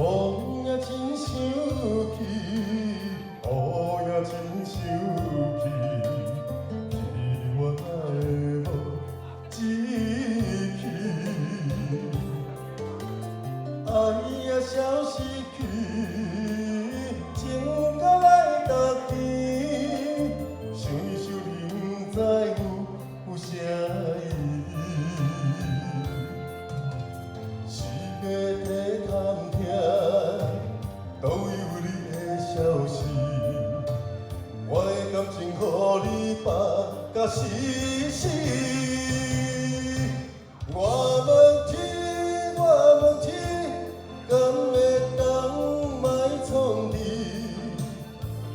风也真想起，雨也真想起，是我的无志气，爱也消失去，情到来逐天，想你想你，不知有啥意义。时间在探听，倒有你的消息。我的感情，予你放甲死死。我问天，我问天，敢会当莫创治？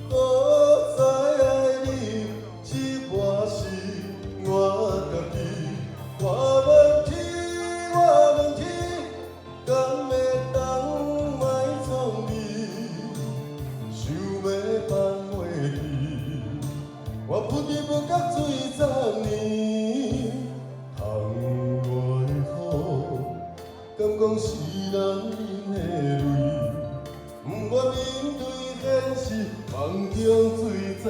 我知爱你这半世，我家己。我问天，我问天，敢会当莫创治？想要放袂记，我不知不觉醉10年，窗外的雨，敢讲是人忍的泪，不愿面对现实，梦中醉10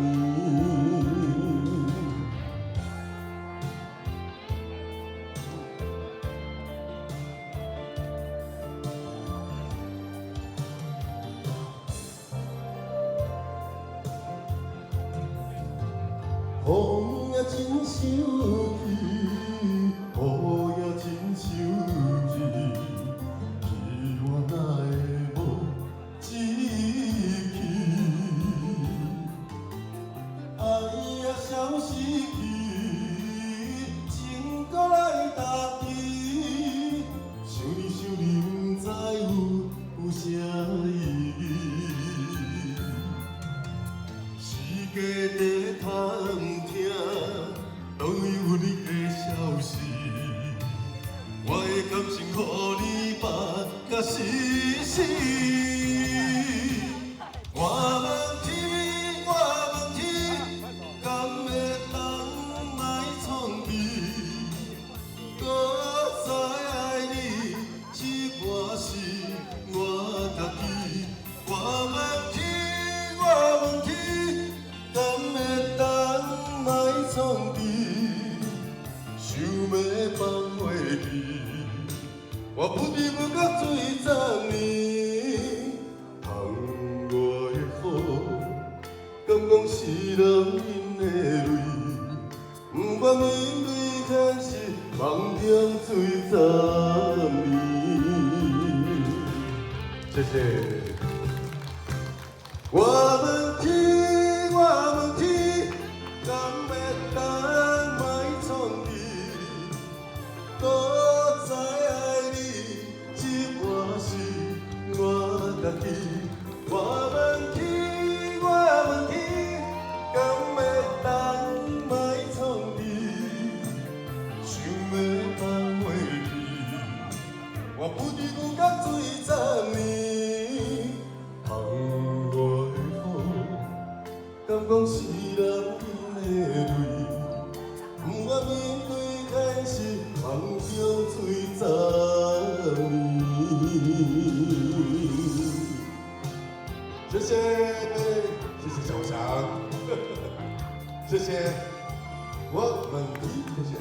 年。风也真想起，雨也真想起，是我哪会无志气？爱也消失去，情搁来逐天，想你想你，不知有啥意义。时间在探听，都有你的消息。我的感情，予你放甲死死。我问天，我问天，敢会当莫创治？我知爱你这半世，我家己。我问天，我问天，敢会当莫创治？想要放袂记，我不知不觉醉10年。窗外的雨，敢讲是人忍的泪，不愿面对现实，梦中醉10年。谢谢。我问天，我问天，敢会当莫创治？我知爱你这半世，我家己。我问天，我问天，敢会当莫创治？想要放袂记，我不知不觉醉10年。窗外的雨，敢讲是人忍的泪，不愿面对现实，梦中醉10年。谢谢，谢谢小翔，谢谢我们的，谢谢。